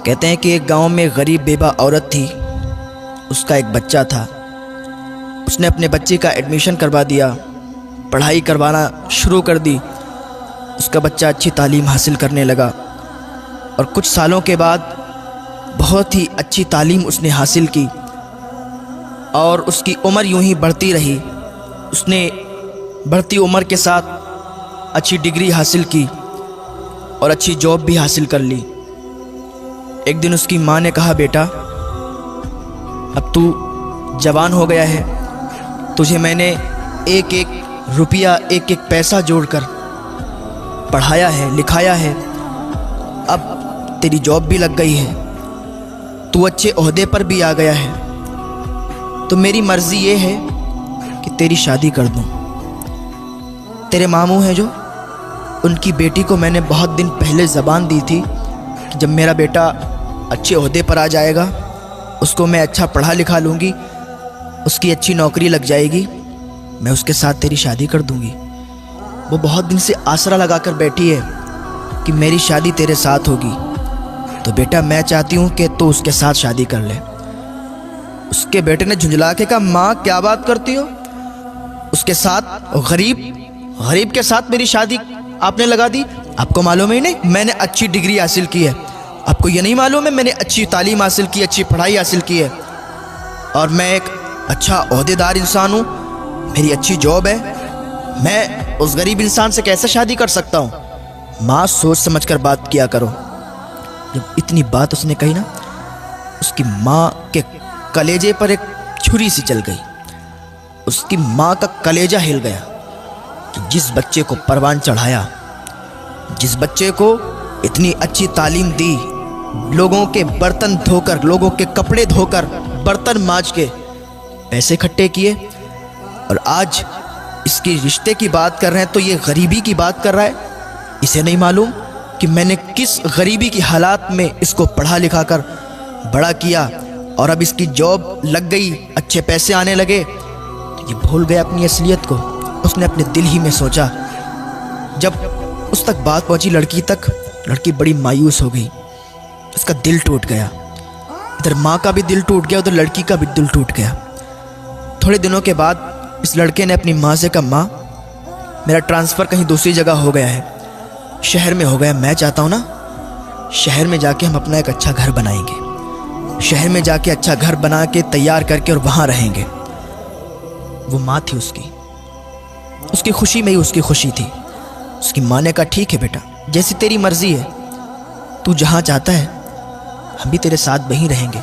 कहते हैं कि एक गांव में गरीब बेवा औरत थी। उसका एक बच्चा था। उसने अपने बच्चे का एडमिशन करवा दिया, पढ़ाई करवाना शुरू कर दी। उसका बच्चा अच्छी तालीम हासिल करने लगा और कुछ सालों के बाद बहुत ही अच्छी तालीम उसने हासिल की और उसकी उम्र यूं ही बढ़ती रही। उसने बढ़ती उम्र के साथ अच्छी डिग्री हासिल की और अच्छी जॉब भी हासिल कर ली। एक दिन उसकी माँ ने कहा, बेटा अब तू जवान हो गया है, तुझे मैंने एक एक रुपया एक एक पैसा जोड़कर पढ़ाया है, लिखाया है। अब तेरी जॉब भी लग गई है, तू अच्छे ओहदे पर भी आ गया है, तो मेरी मर्ज़ी ये है कि तेरी शादी कर दूं। तेरे मामू हैं जो, उनकी बेटी को मैंने बहुत दिन पहले ज़बान दी थी कि जब मेरा बेटा अच्छे ओहदे पर आ जाएगा, उसको मैं अच्छा पढ़ा लिखा लूँगी, उसकी अच्छी नौकरी लग जाएगी, मैं उसके साथ तेरी शादी कर दूँगी। वो बहुत दिन से आसरा लगा कर बैठी है कि मेरी शादी तेरे साथ होगी, तो बेटा मैं चाहती हूँ कि तू उसके साथ शादी कर ले। उसके बेटे ने झुंझला के कहा, माँ क्या बात करती हो, उसके साथ गरीब के साथ मेरी शादी आपने लगा दी? आपको मालूम ही नहीं मैंने अच्छी डिग्री हासिल की है? आपको ये नहीं मालूम है मैंने अच्छी तालीम हासिल की, अच्छी पढ़ाई हासिल की है और मैं एक अच्छा ओहदेदार इंसान हूँ, मेरी अच्छी जॉब है, मैं उस गरीब इंसान से कैसे शादी कर सकता हूँ? माँ सोच समझ कर बात किया करो। जब इतनी बात उसने कही ना, उसकी माँ के कलेजे पर एक छुरी सी चल गई। उसकी माँ का कलेजा हिल गया कि जिस बच्चे को परवान चढ़ाया, जिस बच्चे को इतनी अच्छी तालीम दी, लोगों के बर्तन धोकर, लोगों के कपड़े धोकर, बर्तन मांज के पैसे इकट्ठे किए, और आज इसके रिश्ते की बात कर रहे हैं तो ये गरीबी की बात कर रहा है। इसे नहीं मालूम कि मैंने किस गरीबी की हालात में इसको पढ़ा लिखा कर बड़ा किया और अब इसकी जॉब लग गई, अच्छे पैसे आने लगे, तो ये भूल गया अपनी असलियत को। उसने अपने दिल ही में सोचा। जब उस तक बात पहुंची लड़की तक, लड़की बड़ी मायूस हो गई, उसका दिल टूट गया। इधर माँ का भी दिल टूट गया, उधर लड़की का भी दिल टूट गया। थोड़े दिनों के बाद इस लड़के ने अपनी माँ से कहा, माँ मेरा ट्रांसफ़र कहीं दूसरी जगह हो गया है, शहर में हो गया, मैं चाहता हूँ ना शहर में जाके हम अपना एक अच्छा घर बनाएंगे, शहर में जाके अच्छा घर बना के तैयार करके और वहाँ रहेंगे। वो माँ थी उसकी खुशी में ही उसकी खुशी थी। उसकी माँ ने कहा, ठीक है बेटा, जैसी तेरी मर्ज़ी है, तू जहाँ चाहता है हम भी तेरे साथ वहीं रहेंगे।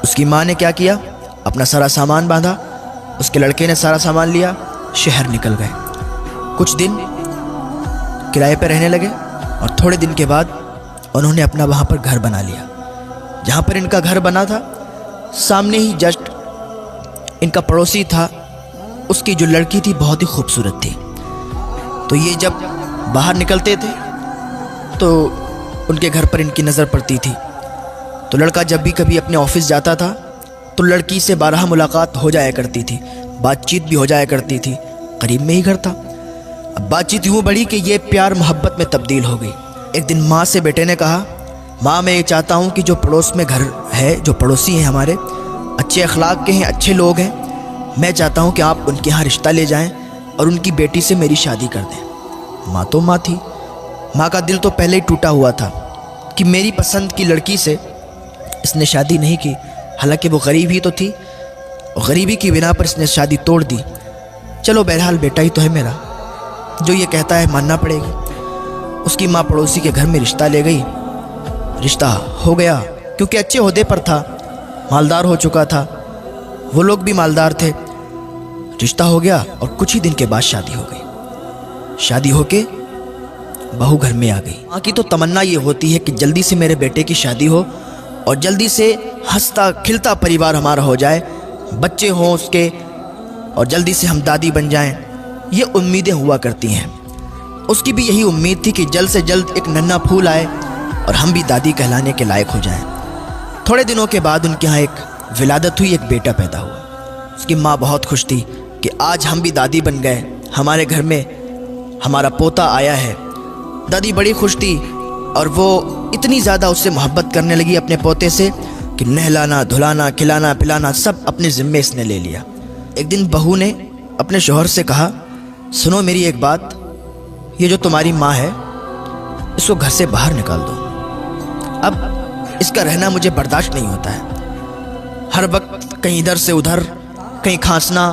उसकी माँ ने क्या किया, अपना सारा सामान बांधा, उसके लड़के ने सारा सामान लिया, शहर निकल गए। कुछ दिन किराए पर रहने लगे और थोड़े दिन के बाद उन्होंने अपना वहाँ पर घर बना लिया। जहाँ पर इनका घर बना था, सामने ही जस्ट इनका पड़ोसी था, उसकी जो लड़की थी बहुत ही खूबसूरत थी। तो ये जब बाहर निकलते थे तो उनके घर पर इनकी नज़र पड़ती थी। तो लड़का जब भी कभी अपने ऑफिस जाता था तो लड़की से बारहा मुलाकात हो जाया करती थी, बातचीत भी हो जाया करती थी, करीब में ही घर था। अब बातचीत यूँ बढ़ी कि ये प्यार मोहब्बत में तब्दील हो गई। एक दिन माँ से बेटे ने कहा, माँ मैं ये चाहता हूँ कि जो पड़ोस में घर है, जो पड़ोसी हैं हमारे, अच्छे अखलाक के हैं, अच्छे लोग हैं, मैं चाहता हूँ कि आप उनके यहाँ रिश्ता ले जाएं और उनकी बेटी से मेरी शादी कर दें। माँ तो माँ थी, माँ का दिल तो पहले ही टूटा हुआ था कि मेरी पसंद की लड़की से इसने शादी नहीं की। हालांकि वो गरीब ही तो थी, गरीबी की बिना पर इसने शादी तोड़ दी। चलो बहरहाल बेटा ही तो है मेरा, जो ये कहता है मानना पड़ेगी। उसकी माँ पड़ोसी के घर में रिश्ता ले गई, रिश्ता हो गया क्योंकि अच्छे ओहदे पर था, मालदार हो चुका था, वो लोग भी मालदार थे। रिश्ता हो गया और कुछ ही दिन के बाद शादी हो गई। शादी होके बहू घर में आ गई। माँ की तो तमन्ना ये होती है कि जल्दी से मेरे बेटे की शादी हो और जल्दी से हंसता खिलता परिवार हमारा हो जाए, बच्चे हों उसके, और जल्दी से हम दादी बन जाएं। ये उम्मीदें हुआ करती हैं। उसकी भी यही उम्मीद थी कि जल्द से जल्द एक नन्हा फूल आए और हम भी दादी कहलाने के लायक हो जाएं। थोड़े दिनों के बाद उनके यहाँ एक विलादत हुई, एक बेटा पैदा हुआ। उसकी माँ बहुत खुश थी कि आज हम भी दादी बन गए, हमारे घर में हमारा पोता आया है। दादी बड़ी खुश थी और वो इतनी ज़्यादा उससे मोहब्बत करने लगी अपने पोते से कि नहलाना, धुलाना, खिलाना, पिलाना सब अपने ज़िम्मे इसने ले लिया। एक दिन बहू ने अपने शौहर से कहा, सुनो मेरी एक बात, ये जो तुम्हारी माँ है इसको घर से बाहर निकाल दो। अब इसका रहना मुझे बर्दाश्त नहीं होता है। हर वक्त कहीं इधर से उधर, कहीं खांसना,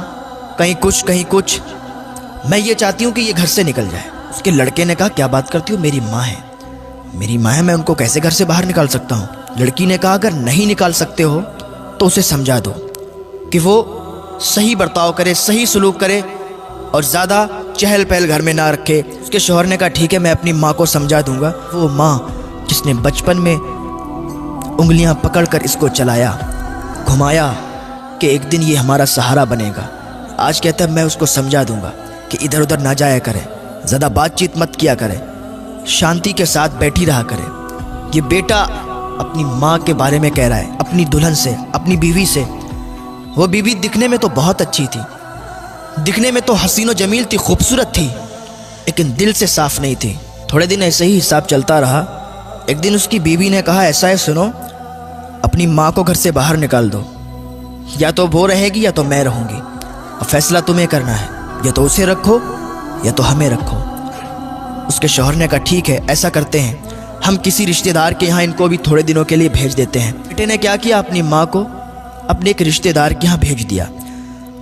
कहीं कुछ। मैं ये चाहती हूँ कि ये घर से निकल जाए। उसके लड़के ने कहा, क्या बात करती हो, मेरी माँ है, मेरी माँ है, मैं उनको कैसे घर से बाहर निकाल सकता हूँ। लड़की ने कहा, अगर नहीं निकाल सकते हो तो उसे समझा दो कि वो सही बर्ताव करे, सही सलूक करे और ज़्यादा चहल पहल घर में ना रखे। उसके शौहर ने कहा, ठीक है, मैं अपनी माँ को समझा दूंगा। वो माँ जिसने बचपन में उंगलियां पकड़कर इसको चलाया, घुमाया कि एक दिन ये हमारा सहारा बनेगा, आज कहता है मैं उसको समझा दूंगा कि इधर उधर ना जाया करे, ज़्यादा बातचीत मत किया करे, शांति के साथ बैठी रहा करे। ये बेटा अपनी माँ के बारे में कह रहा है, अपनी दुल्हन से, अपनी बीवी से। वो बीवी दिखने में तो बहुत अच्छी थी, दिखने में तो हसीन व जमील थी, खूबसूरत थी, लेकिन दिल से साफ नहीं थी। थोड़े दिन ऐसे ही हिसाब चलता रहा। एक दिन उसकी बीवी ने कहा, ऐसा है, सुनो, अपनी माँ को घर से बाहर निकाल दो, या तो वो रहेगी या तो मैं रहूँगी, और फैसला तुम्हें करना है, या तो उसे रखो या तो हमें रखो। उसके शौहर ने कहा, ठीक है, ऐसा करते हैं, हम किसी रिश्तेदार के यहाँ इनको भी थोड़े दिनों के लिए भेज देते हैं। बेटे ने क्या किया, अपनी माँ को अपने एक रिश्तेदार के यहाँ भेज दिया।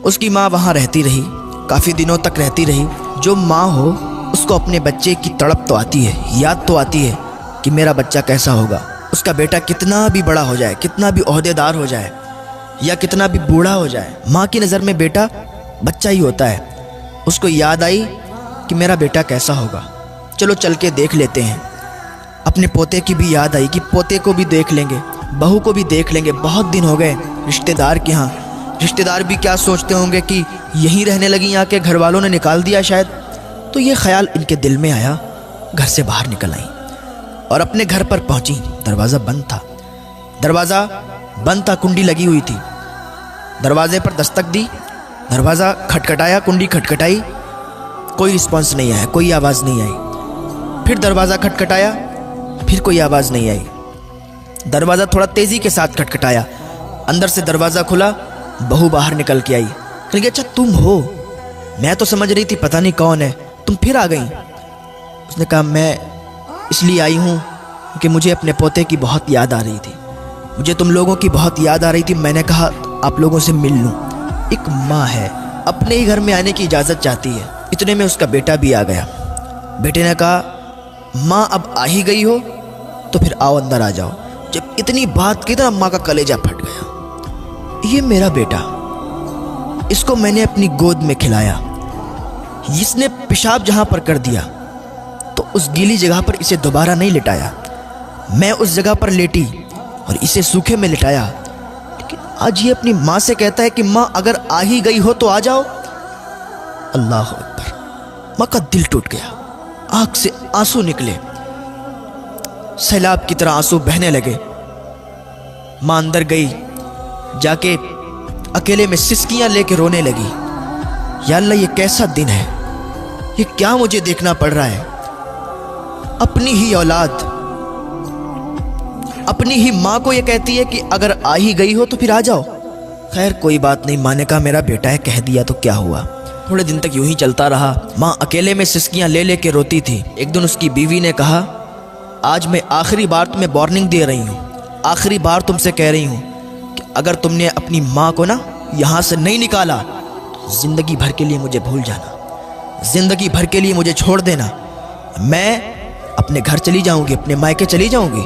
उसकी माँ वहाँ रहती रही, काफ़ी दिनों तक रहती रही। जो माँ हो उसको अपने बच्चे की तड़प तो आती है, याद तो आती है कि मेरा बच्चा कैसा होगा, उसका बेटा कितना भी बड़ा हो जाए, कितना भी ओहदेदार हो जाए या कितना भी बूढ़ा हो जाए, माँ की नज़र में बेटा बच्चा ही होता है। उसको याद आई कि मेरा बेटा कैसा होगा, चलो चल के देख लेते हैं। अपने पोते की भी याद आई कि पोते को भी देख लेंगे, बहू को भी देख लेंगे, बहुत दिन हो गए रिश्तेदार के यहाँ। रिश्तेदार भी क्या सोचते होंगे कि यहीं रहने लगी, आके घर वालों ने निकाल दिया शायद। तो ये ख्याल इनके दिल में आया, घर से बाहर निकल आई और अपने घर पर पहुंची। दरवाज़ा बंद था, दरवाज़ा बंद था, कुंडी लगी हुई थी। दरवाजे पर दस्तक दी, दरवाज़ा खटखटाया, कुंडी खटखटाई, कोई रिस्पॉन्स नहीं आया, कोई आवाज़ नहीं आई। फिर दरवाज़ा खटखटाया, फिर कोई आवाज़ नहीं आई। दरवाज़ा थोड़ा तेज़ी के साथ खटखटाया, अंदर से दरवाज़ा खुला, बहू बाहर निकल के आई। कह गई, अच्छा तुम हो, मैं तो समझ रही थी पता नहीं कौन है, तुम फिर आ गई। उसने कहा, मैं इसलिए आई हूँ कि मुझे अपने पोते की बहुत याद आ रही थी, मुझे तुम लोगों की बहुत याद आ रही थी। मैंने कहा आप लोगों से मिल लूँ। एक माँ है, अपने ही घर में आने की इजाज़त चाहती है। इतने में उसका बेटा भी आ गया। बेटे ने कहा, माँ अब आ ही गई हो तो फिर आओ, अंदर आ जाओ। जब इतनी बात की तो अम्मा का कलेजा फट गया। ये मेरा बेटा, इसको मैंने अपनी गोद में खिलाया, इसने पेशाब जहाँ पर कर दिया तो उस गीली जगह पर इसे दोबारा नहीं लिटाया, मैं उस जगह पर लेटी और इसे सूखे में लिटाया। लेकिन आज ये अपनी माँ से कहता है कि माँ अगर आ ही गई हो तो आ जाओ। अल्लाह अकबर। माँ का दिल टूट गया, आँख से आंसू निकले, सैलाब की तरह आंसू बहने लगे। माँ अंदर गई, जाके अकेले में सिसकियां लेके रोने लगी। या अल्लाह, ये कैसा दिन है, ये क्या मुझे देखना पड़ रहा है। अपनी ही औलाद, अपनी ही माँ को ये कहती है कि अगर आ ही गई हो तो फिर आ जाओ। खैर कोई बात नहीं, माँ ने कहा मेरा बेटा है, कह दिया तो क्या हुआ। थोड़े दिन तक यूं ही चलता रहा। माँ अकेले में सिसकियां ले लेके रोती थी। एक दिन उसकी बीवी ने कहा, आज मैं आखिरी बार तुम्हें वार्निंग दे रही हूँ, आखिरी बार तुमसे कह रही हूँ कि अगर तुमने अपनी माँ को ना यहाँ से नहीं निकाला तो ज़िंदगी भर के लिए मुझे भूल जाना, ज़िंदगी भर के लिए मुझे छोड़ देना। मैं अपने घर चली जाऊँगी, अपने मायके चली जाऊँगी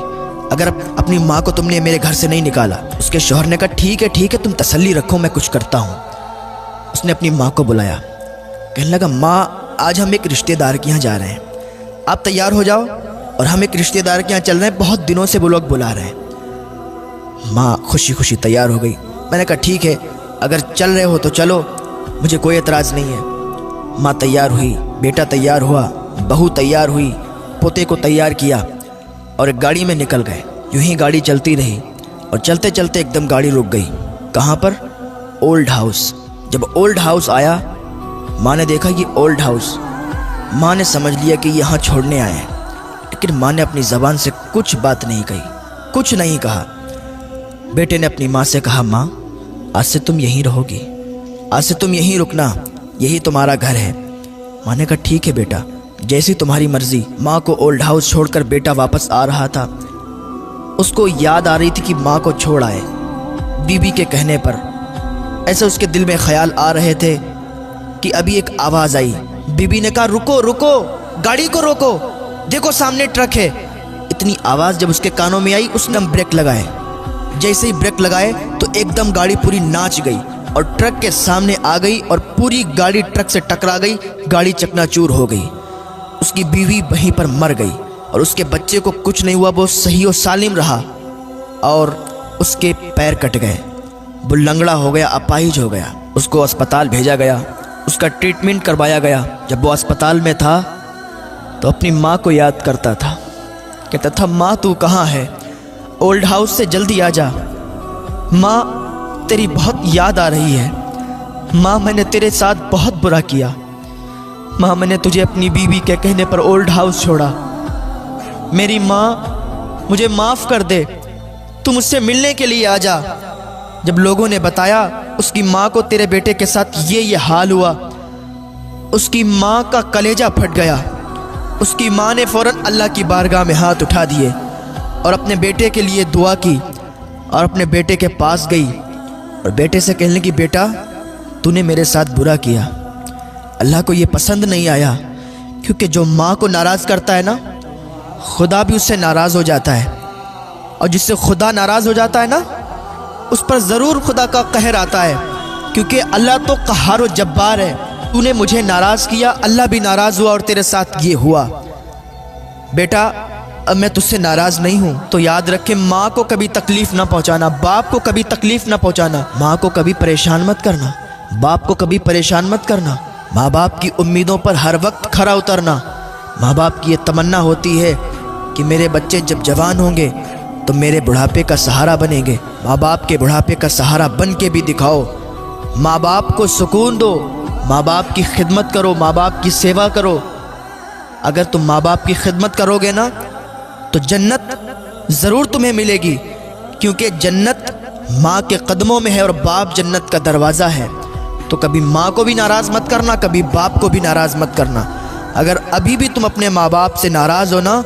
अगर अपनी माँ को तुमने मेरे घर से नहीं निकाला। उसके शौहर ने कहा, ठीक है, तुम तसल्ली रखो, मैं कुछ करता हूँ। उसने अपनी माँ को बुलाया, कहने लगा, माँ आज हम एक रिश्तेदार के यहाँ जा रहे हैं, आप तैयार हो जाओ और हम एक रिश्तेदार के यहाँ चल रहे हैं, बहुत दिनों से वो लोग बुला रहे हैं। माँ खुशी खुशी तैयार हो गई। मैंने कहा ठीक है, अगर चल रहे हो तो चलो, मुझे कोई एतराज़ नहीं है। माँ तैयार हुई, बेटा तैयार हुआ, बहू तैयार हुई, पोते को तैयार किया और एक गाड़ी में निकल गए। यूं ही गाड़ी चलती रही और चलते चलते एकदम गाड़ी रुक गई। कहाँ पर? Old house. जब ओल्ड हाउस आया, माँ ने देखा ये ओल्ड हाउस। माँ ने समझ लिया कि यहाँ छोड़ने आए हैं। लेकिन माँ ने अपनी ज़बान से कुछ बात नहीं कही, कुछ नहीं कहा। बेटे ने अपनी माँ से कहा, माँ आज से तुम यहीं रहोगी, आज से तुम यहीं रुकना, यही तुम्हारा घर है। माँ ने कहा ठीक है बेटा, जैसी तुम्हारी मर्जी। माँ को ओल्ड हाउस छोड़कर बेटा वापस आ रहा था। उसको याद आ रही थी कि माँ को छोड़ आए। बीबी के कहने पर ऐसे उसके दिल में ख्याल आ रहे थे कि अभी एक आवाज़ आई। बीबी ने कहा रुको रुको, गाड़ी को रोको, देखो सामने ट्रक है। इतनी आवाज़ जब उसके कानों में आई, उसने ब्रेक लगाए। जैसे ही ब्रेक लगाए तो एकदम गाड़ी पूरी नाच गई और ट्रक के सामने आ गई और पूरी गाड़ी ट्रक से टकरा गई। गाड़ी चकनाचूर हो गई। उसकी बीवी वहीं पर मर गई और उसके बच्चे को कुछ नहीं हुआ, वो सही और सालिम रहा। और उसके पैर कट गए, वो लंगड़ा हो गया, अपाहिज हो गया। उसको अस्पताल भेजा गया, उसका ट्रीटमेंट करवाया गया। जब वो अस्पताल में था तो अपनी माँ को याद करता था, कहता था माँ तू कहाँ है, ओल्ड हाउस से जल्दी आ जा, माँ तेरी बहुत याद आ रही है, माँ मैंने तेरे साथ बहुत बुरा किया, माँ मैंने तुझे अपनी बीवी के कहने पर ओल्ड हाउस छोड़ा, मेरी माँ मुझे माफ़ कर दे, तू मुझसे मिलने के लिए आ जा। जब लोगों ने बताया उसकी माँ को तेरे बेटे के साथ ये हाल हुआ, उसकी माँ का कलेजा फट गया। उसकी माँ ने फ़ौरन अल्लाह की बारगाह में हाथ उठा दिए और अपने बेटे के लिए दुआ की और अपने बेटे के पास गई और बेटे से कहने लगी, बेटा तूने मेरे साथ बुरा किया, अल्लाह को ये पसंद नहीं आया, क्योंकि जो माँ को नाराज़ करता है ना, खुदा भी उससे नाराज़ हो जाता है, और जिससे खुदा नाराज़ हो जाता है ना, उस पर ज़रूर खुदा का कहर आता है, क्योंकि अल्लाह तो क़हार व जब्बार है। तूने मुझे नाराज़ किया, अल्लाह भी नाराज़ हुआ और तेरे साथ ये हुआ। बेटा अब मैं तुझसे नाराज़ नहीं हूँ, तो याद रखे माँ को कभी तकलीफ़ ना पहुँचाना, बाप को कभी तकलीफ़ ना पहुँचाना, माँ को कभी परेशान मत करना, बाप को कभी परेशान मत करना। माँ बाप की उम्मीदों पर हर वक्त खरा उतरना। माँ बाप की ये तमन्ना होती है कि मेरे बच्चे जब जवान होंगे तो मेरे बुढ़ापे का सहारा बनेंगे। माँ बाप के बुढ़ापे का सहारा बन के भी दिखाओ। माँ बाप को सुकून दो, माँ बाप की खिदमत करो, माँ बाप की सेवा करो। अगर तुम माँ बाप की खिदमत करोगे ना तो जन्नत ज़रूर तुम्हें मिलेगी, क्योंकि जन्नत माँ के कदमों में है और बाप जन्नत का दरवाज़ा है। तो कभी माँ को भी नाराज़ मत करना, कभी बाप को भी नाराज़ मत करना। अगर अभी भी तुम अपने माँ बाप से नाराज़ हो ना,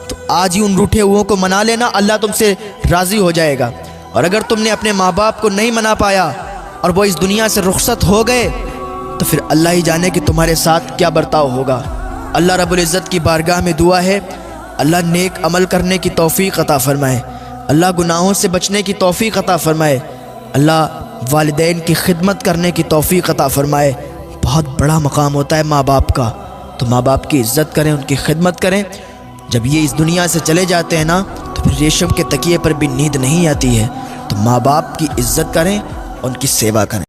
तो आज ही उन रूठे हुओं को मना लेना, अल्लाह तुमसे राज़ी हो जाएगा। और अगर तुमने अपने माँ बाप को नहीं मना पाया और वो इस दुनिया से रुखसत हो गए, तो फिर अल्लाह ही जाने कि तुम्हारे साथ क्या बर्ताव होगा। अल्लाह रब्बुल इज़्ज़त की बारगाह में दुआ है, अल्लाह नेक अमल करने की तौफ़ीक़ अता फ़रमाए, अल्लाह गुनाहों से बचने की तौफ़ीक़ अता फ़रमाए, अल्लाह वालिदैन की खिदमत करने की तौफ़ीक़ अता फ़रमाए। बहुत बड़ा मकाम होता है माँ बाप का, तो माँ बाप की इज़्ज़त करें, उनकी खिदमत करें। जब ये इस दुनिया से चले जाते हैं ना, तो फिर रेशम के तकिए पर भी नींद नहीं आती है। तो माँ बाप की इज़्ज़त करें, उनकी सेवा करें।